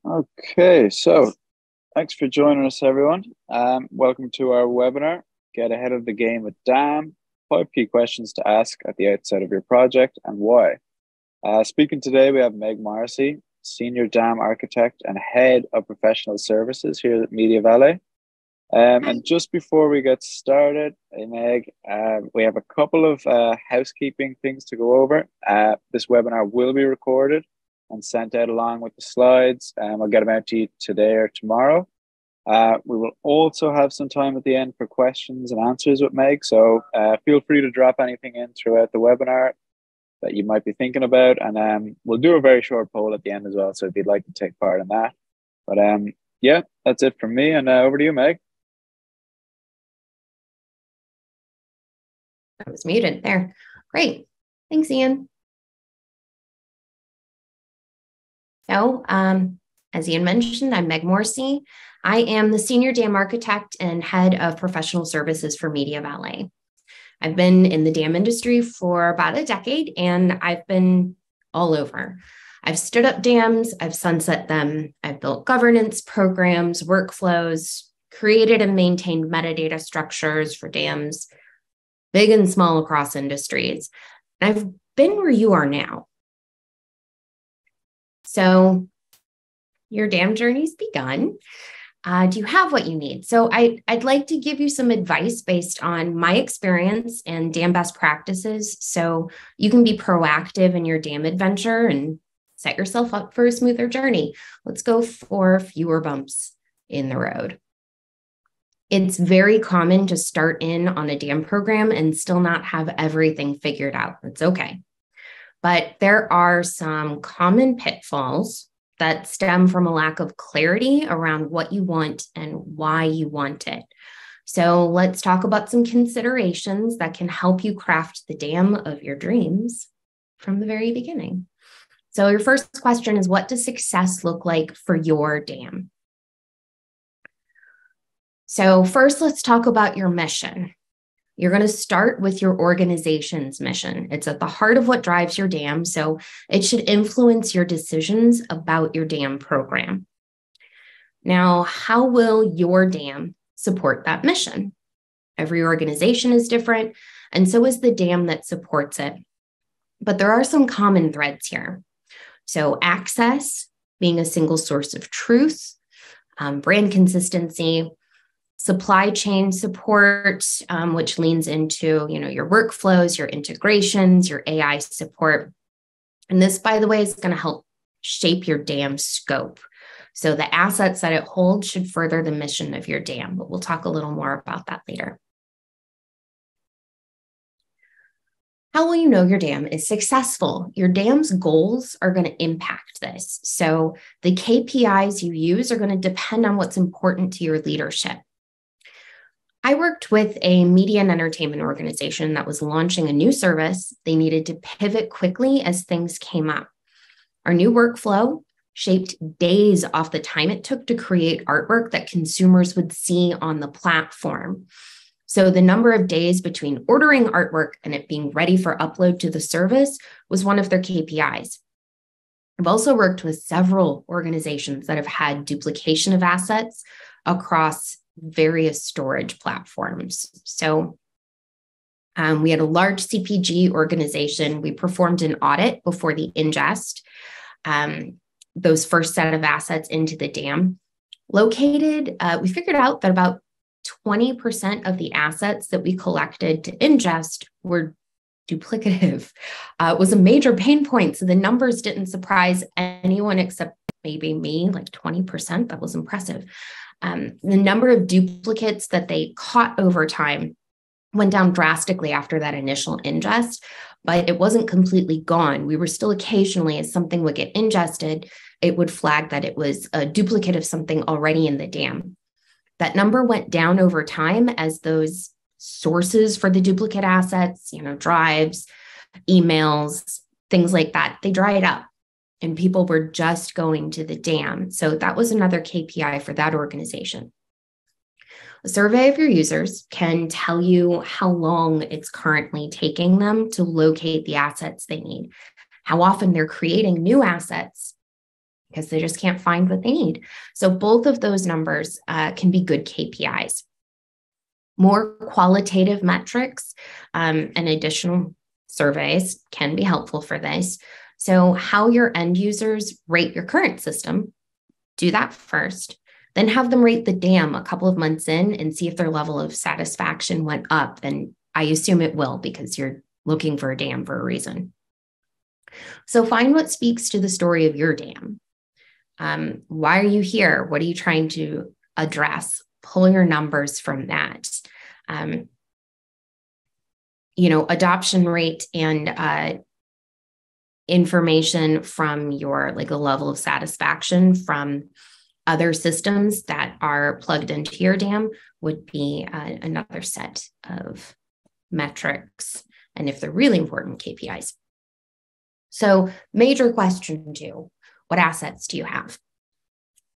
Okay, so thanks for joining us, everyone. Welcome to our webinar, Get Ahead of the Game with DAM, 5 key questions to ask at the outset of your project and why. Speaking today, we have Meg Morrissey, Senior DAM Architect and Head of Professional Services here at MediaValet. And just before we get started, Meg, we have a couple of housekeeping things to go over. This webinar will be recorded and sent out along with the slides. I'll get them out to you today or tomorrow. We will also have some time at the end for questions and answers with Meg. So feel free to drop anything in throughout the webinar that you might be thinking about. And we'll do a very short poll at the end as well. So if you'd like to take part in that. But yeah, that's it from me. And over to you, Meg. I was muted there. Great. Thanks, Ian. So, as Ian mentioned, I'm Meg Morrissey. I am the Senior DAM Architect and Head of Professional Services for MediaValet. I've been in the DAM industry for about a decade, and I've been all over. I've stood up DAMs, I've sunset them, I've built governance programs, workflows, created and maintained metadata structures for DAMs, big and small across industries. I've been where you are now. So your DAM journey's begun. Do you have what you need? So I'd like to give you some advice based on my experience and DAM best practices so you can be proactive in your DAM adventure and set yourself up for a smoother journey. Let's go for fewer bumps in the road. It's very common to start in on a DAM program and still not have everything figured out. It's okay. But there are some common pitfalls that stem from a lack of clarity around what you want and why you want it. So let's talk about some considerations that can help you craft the DAM of your dreams from the very beginning. So your first question is, what does success look like for your DAM? So first, let's talk about your mission. You're going to start with your organization's mission. It's at the heart of what drives your DAM, so it should influence your decisions about your DAM program. Now, how will your DAM support that mission? Every organization is different, and so is the DAM that supports it. But there are some common threads here. So access, being a single source of truth, brand consistency, supply chain support, which leans into, your workflows, your integrations, your AI support. And this, by the way, is going to help shape your DAM scope. So the assets that it holds should further the mission of your DAM, but we'll talk a little more about that later. How will you know your DAM is successful? Your DAM's goals are going to impact this. So the KPIs you use are going to depend on what's important to your leadership. I worked with a media and entertainment organization that was launching a new service. They needed to pivot quickly as things came up. Our new workflow shaped days off the time it took to create artwork that consumers would see on the platform. So the number of days between ordering artwork and it being ready for upload to the service was one of their KPIs. I've also worked with several organizations that have had duplication of assets across various storage platforms. So we had a large CPG organization. We performed an audit before the ingest, those first set of assets into the DAM. We figured out that about 20% of the assets that we collected to ingest were duplicative. It was a major pain point. So the numbers didn't surprise anyone except maybe me, like 20%. That was impressive. The number of duplicates that they caught over time went down drastically after that initial ingest, but it wasn't completely gone. We were still occasionally, as something would get ingested, it would flag that it was a duplicate of something already in the DAM. That number went down over time as those sources for the duplicate assets, drives, emails, things like that, they dried up. And people were just going to the DAM. So that was another KPI for that organization. A survey of your users can tell you how long it's currently taking them to locate the assets they need, how often they're creating new assets, because they just can't find what they need. So both of those numbers can be good KPIs. More qualitative metrics and additional surveys can be helpful for this. So how your end users rate your current system, do that first. Then have them rate the dam a couple of months in and see if their level of satisfaction went up. And I assume it will, because you're looking for a dam for a reason. So find what speaks to the story of your dam. Why are you here? What are you trying to address? Pull your numbers from that. Adoption rate and information from your a level of satisfaction from other systems that are plugged into your dam would be another set of metrics, and if they're really important, KPIs. So major question 2, what assets do you have?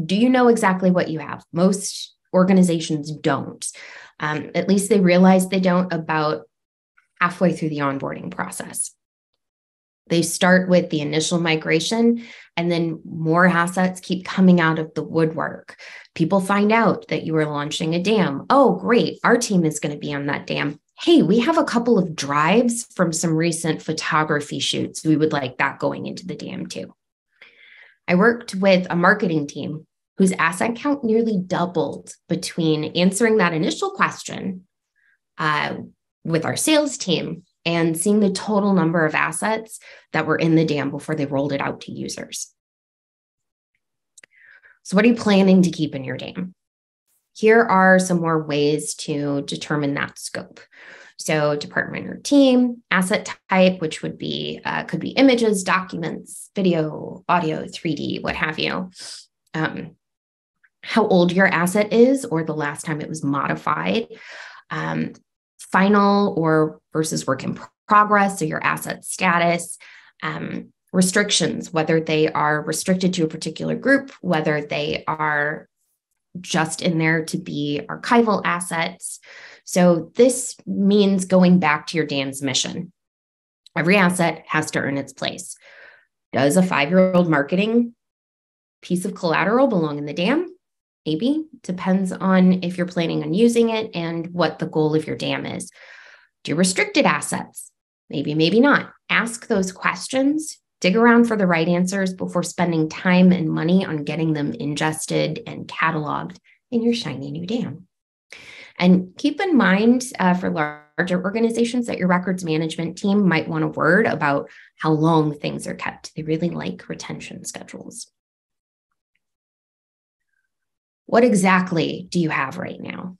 Do you know exactly what you have? Most organizations don't. At least they realize they don't about halfway through the onboarding process. They start with the initial migration, and then more assets keep coming out of the woodwork. People find out that you are launching a dam. Oh, great. Our team is going to be on that dam. Hey, we have a couple of drives from some recent photography shoots. We would like that going into the dam too. I worked with a marketing team whose asset count nearly doubled between answering that initial question with our sales team and seeing the total number of assets that were in the dam before they rolled it out to users. So what are you planning to keep in your dam? Here are some more ways to determine that scope. So department or team, asset type, which would be could be images, documents, video, audio, 3D, what have you. How old your asset is, or the last time it was modified. Final or versus work in progress, so your asset status. Restrictions, whether they are restricted to a particular group, whether they are just in there to be archival assets. So this means going back to your dam's mission. Every asset has to earn its place. Does a 5-year-old marketing piece of collateral belong in the dam? Maybe. Depends on if you're planning on using it and what the goal of your dam is. Do restricted assets? Maybe, maybe not. Ask those questions. Dig around for the right answers before spending time and money on getting them ingested and cataloged in your shiny new dam. And keep in mind for larger organizations that your records management team might want a word about how long things are kept. They really like retention schedules. What exactly do you have right now?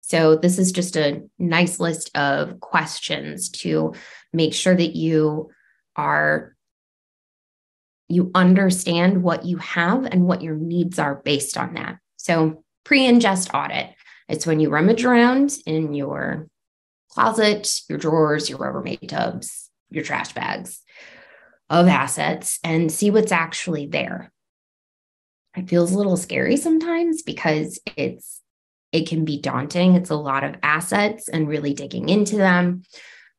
So this is just a nice list of questions to make sure that you understand what you have and what your needs are based on that. So pre-ingest audit. It's when you rummage around in your closet, your drawers, your Rubbermaid tubs, your trash bags of assets and see what's actually there. It feels a little scary sometimes because it can be daunting. It's a lot of assets and really digging into them.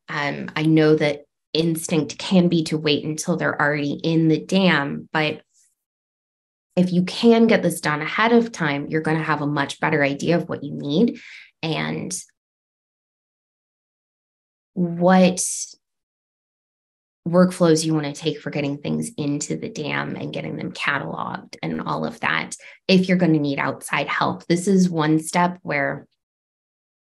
I know that instinct can be to wait until they're already in the dam, but if you can get this done ahead of time, you're going to have a much better idea of what you need and what workflows you want to take for getting things into the dam and getting them cataloged and all of that. If you're going to need outside help, this is one step where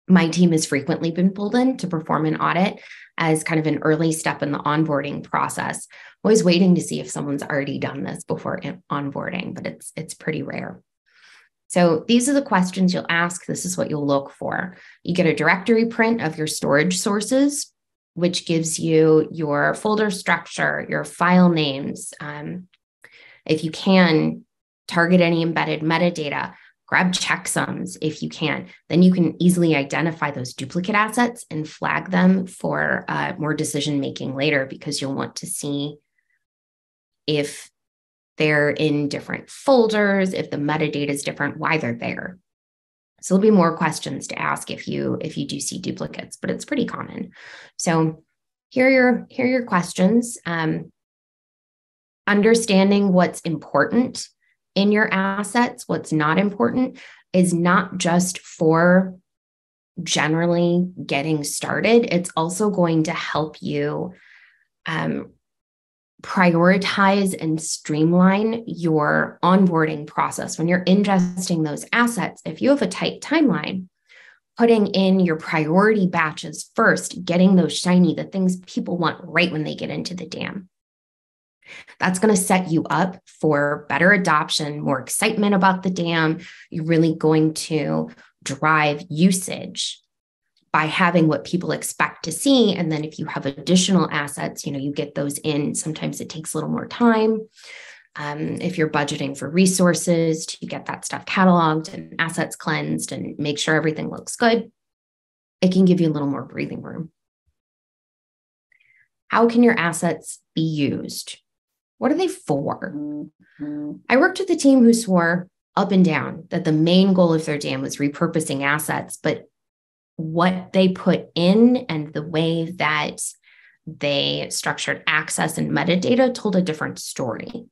my team has frequently been pulled in to perform an audit as kind of an early step in the onboarding process. Always waiting to see if someone's already done this before onboarding, but it's pretty rare. So these are the questions you'll ask. This is what you'll look for. You get a directory print of your storage sources, which gives you your folder structure, your file names. If you can, target any embedded metadata. Grab checksums if you can. Then you can easily identify those duplicate assets and flag them for more decision-making later, because you'll want to see if they're in different folders, if the metadata is different, why they're there. So there'll be more questions to ask if you do see duplicates, but it's pretty common. So here are your questions. Understanding what's important in your assets, what's not important, is not just for generally getting started. It's also going to help you prioritize and streamline your onboarding process. When you're ingesting those assets, if you have a tight timeline, putting in your priority batches first, getting those shiny, the things people want right when they get into the dam. That's going to set you up for better adoption, more excitement about the dam. You're really going to drive usage by having what people expect to see. And then if you have additional assets, you get those in. Sometimes it takes a little more time. If you're budgeting for resources to get that stuff cataloged and assets cleansed and make sure everything looks good, it can give you a little more breathing room. How can your assets be used? What are they for? I worked with a team who swore up and down that the main goal of their dam was repurposing assets, but what they put in and the way that they structured access and metadata told a different story.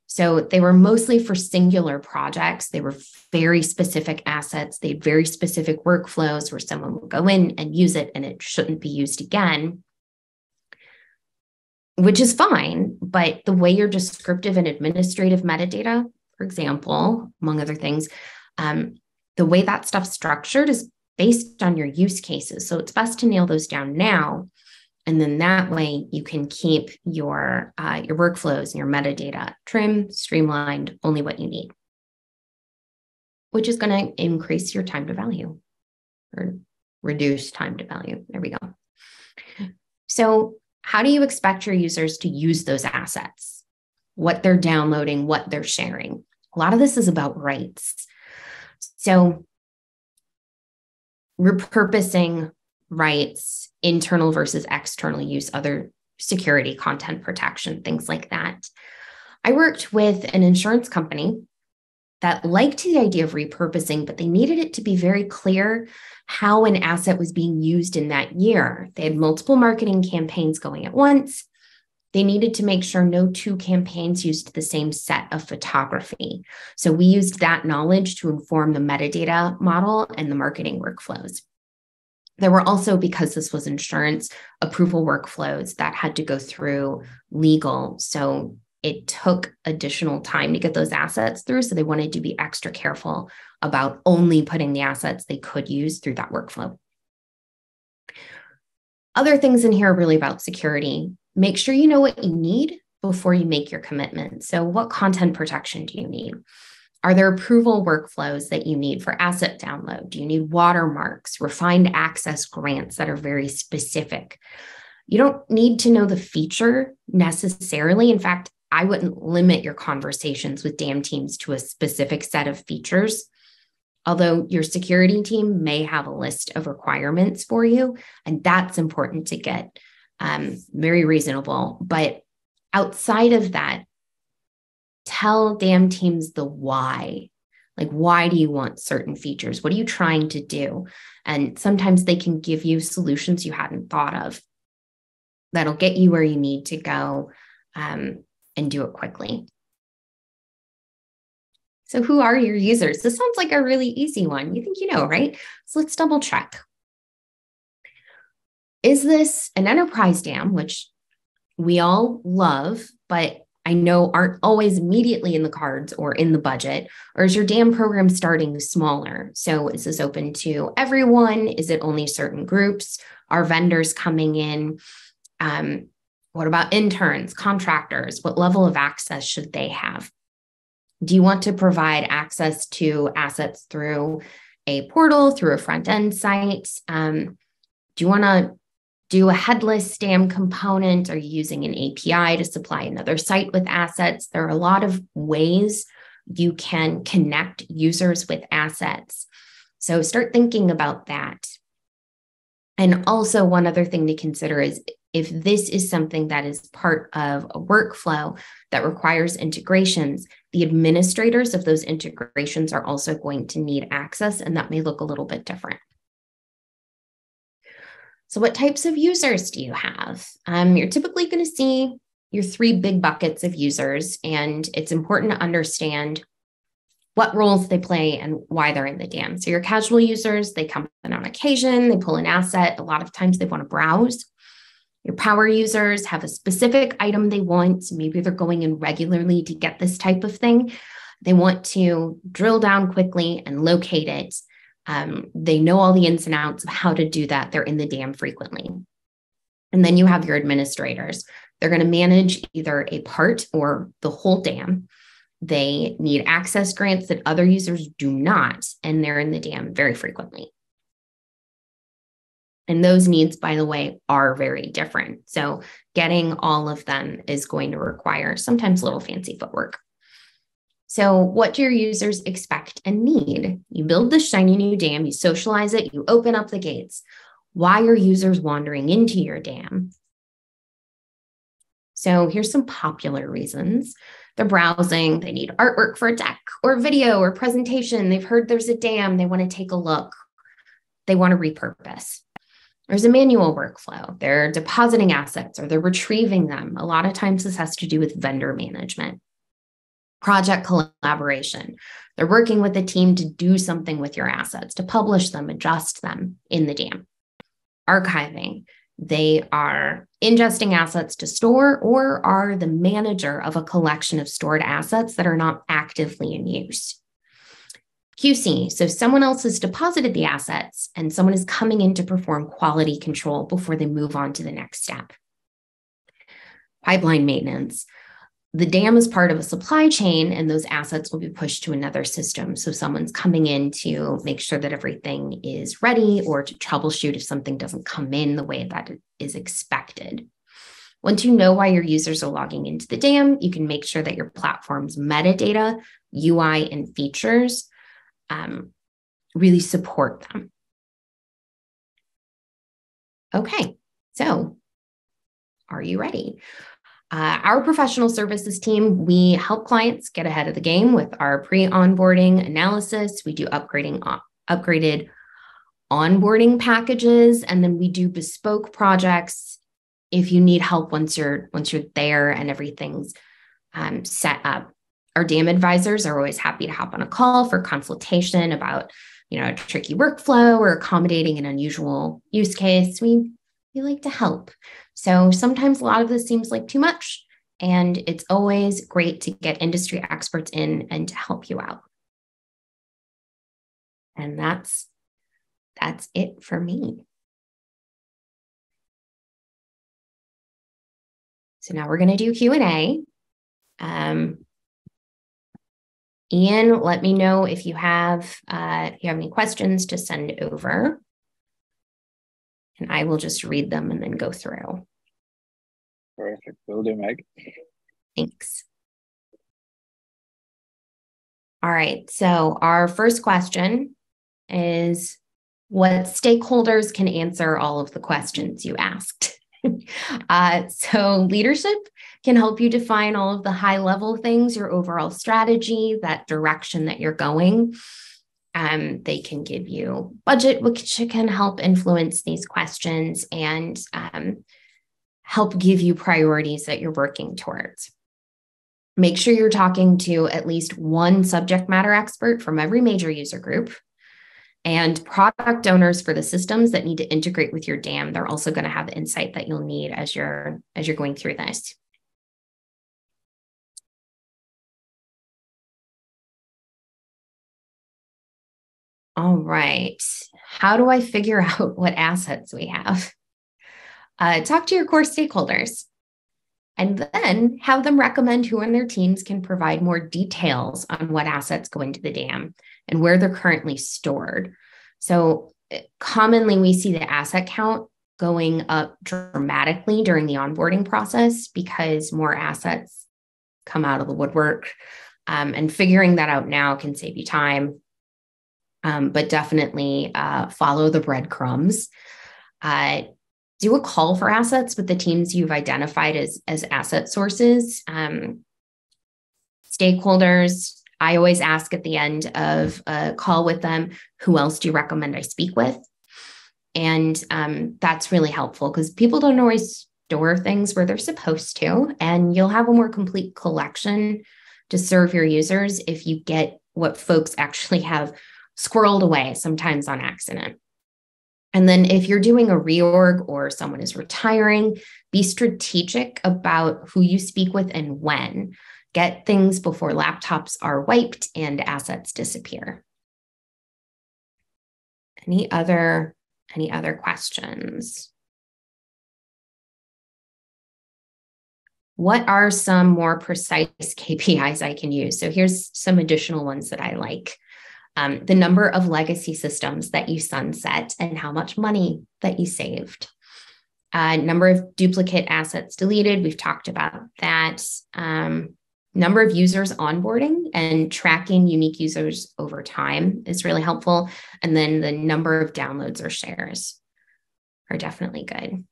So they were mostly for singular projects. They were very specific assets. They had very specific workflows where someone would go in and use it and it shouldn't be used again, which is fine. But the way your descriptive and administrative metadata, for example, among other things, the way that stuff's structured is based on your use cases. So it's best to nail those down now. And then that way you can keep your workflows and your metadata trim, streamlined, only what you need, which is going to increase your time to value or reduce time to value. There we go. So how do you expect your users to use those assets? What they're downloading, what they're sharing. A lot of this is about rights. So repurposing rights, internal versus external use, other security, content protection, things like that. I worked with an insurance company that liked the idea of repurposing, but they needed it to be very clear how an asset was being used in that year. They had multiple marketing campaigns going at once. They needed to make sure no two campaigns used the same set of photography. So we used that knowledge to inform the metadata model and the marketing workflows. There were also, because this was insurance, approval workflows that had to go through legal. So it took additional time to get those assets through. So they wanted to be extra careful about only putting the assets they could use through that workflow. Other things in here are really about security. Make sure you know what you need before you make your commitment. So what content protection do you need? Are there approval workflows that you need for asset download? Do you need watermarks, refined access grants that are very specific? You don't need to know the feature necessarily. In fact, I wouldn't limit your conversations with DAM teams to a specific set of features, although your security team may have a list of requirements for you, and that's important to get. Very reasonable. But outside of that, tell DAM teams the why. Like, why do you want certain features? What are you trying to do? And sometimes they can give you solutions you hadn't thought of that'll get you where you need to go and do it quickly. So who are your users? This sounds like a really easy one. You think you know, right? So let's double check. Is this an enterprise dam, which we all love, but I know aren't always immediately in the cards or in the budget? Or is your dam program starting smaller? So is this open to everyone? Is it only certain groups? Are vendors coming in? What about interns, contractors? What level of access should they have? Do you want to provide access to assets through a portal, through a front-end site? Do you want to do a headless dam component? Are you using an API to supply another site with assets? There are a lot of ways you can connect users with assets. So start thinking about that. And also one other thing to consider is if this is something that is part of a workflow that requires integrations, the administrators of those integrations are also going to need access, and that may look a little bit different. So what types of users do you have? You're typically going to see your three big buckets of users, and it's important to understand what roles they play and why they're in the dam. So your casual users, they come in on occasion, they pull an asset. A lot of times they want to browse. Your power users have a specific item they want. Maybe they're going in regularly to get this type of thing. They want to drill down quickly and locate it. They know all the ins and outs of how to do that. They're in the dam frequently. And then you have your administrators. They're going to manage either a part or the whole dam. They need access grants that other users do not, and they're in the dam very frequently. And those needs, by the way, are very different. So getting all of them is going to require sometimes a little fancy footwork. So what do your users expect and need? You build this shiny new dam, you socialize it, you open up the gates. Why are users wandering into your dam? So here's some popular reasons. They're browsing, they need artwork for a deck or video or presentation. They've heard there's a dam, they want to take a look. They want to repurpose. There's a manual workflow. They're depositing assets or they're retrieving them. A lot of times this has to do with vendor management. Project collaboration. They're working with a team to do something with your assets, to publish them, adjust them in the dam. Archiving. They are ingesting assets to store or are the manager of a collection of stored assets that are not actively in use. QC, so someone else has deposited the assets and someone is coming in to perform quality control before they move on to the next step. Pipeline maintenance. The dam is part of a supply chain and those assets will be pushed to another system. So someone's coming in to make sure that everything is ready or to troubleshoot if something doesn't come in the way that it is expected. Once you know why your users are logging into the dam, you can make sure that your platform's metadata, UI, and features really support them. Okay, so are you ready? Our professional services team, we help clients get ahead of the game with our pre-onboarding analysis. We do upgraded onboarding packages, and then we do bespoke projects if you need help once you're there and everything's set up. Our dam advisors are always happy to hop on a call for consultation about, a tricky workflow or accommodating an unusual use case. We like to help. So sometimes a lot of this seems like too much, and it's always great to get industry experts in and to help you out. And that's it for me. So now we're going to do Q&A. Ian, let me know if you have any questions to send over. And I will just read them and then go through. Perfect. Will do, Meg. Thanks. All right. So our first question is, what stakeholders can answer all of the questions you asked? So leadership can help you define all of the high-level things, your overall strategy, that direction that you're going. They can give you budget, which can help influence these questions and help give you priorities that you're working towards. Make sure you're talking to at least one subject matter expert from every major user group and product owners for the systems that need to integrate with your dam. They're also going to have insight that you'll need as you're going through this. All right. How do I figure out what assets we have? Talk to your core stakeholders and then have them recommend who on their teams can provide more details on what assets go into the dam and where they're currently stored. So commonly we see the asset count going up dramatically during the onboarding process because more assets come out of the woodwork. And figuring that out now can save you time. But definitely follow the breadcrumbs. Do a call for assets with the teams you've identified as asset sources. Stakeholders, I always ask at the end of a call with them, who else do you recommend I speak with? And that's really helpful because people don't always store things where they're supposed to, and you'll have a more complete collection to serve your users if you get what folks actually have squirreled away, sometimes on accident. And then if you're doing a reorg or someone is retiring, be strategic about who you speak with and when. Get things before laptops are wiped and assets disappear. Any other questions? What are some more precise KPIs I can use? So here's some additional ones that I like. The number of legacy systems that you sunset and how much money that you saved. Number of duplicate assets deleted. We've talked about that. Number of users onboarding and tracking unique users over time is really helpful. And then the number of downloads or shares are definitely good.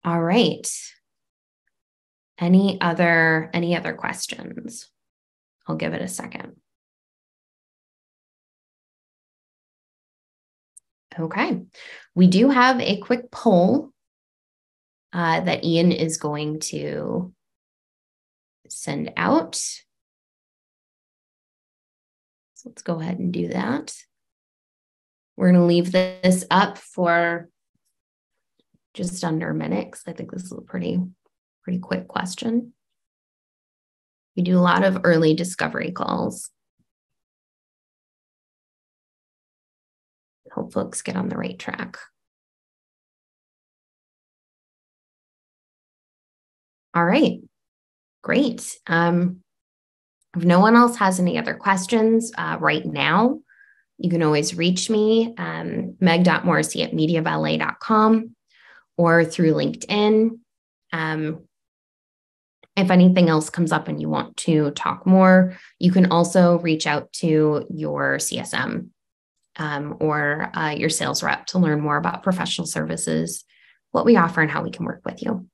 All right. Any other questions? I'll give it a second. Okay. We do have a quick poll that Ian is going to send out. So let's go ahead and do that. We're going to leave this up for just under a minute because I think this is a pretty quick question. We do a lot of early discovery calls. Hope folks get on the right track. All right, great. If no one else has any other questions right now, you can always reach me, meg.morrissey@mediavalet.com or through LinkedIn. If anything else comes up and you want to talk more, you can also reach out to your CSM or your sales rep to learn more about professional services, what we offer, and how we can work with you.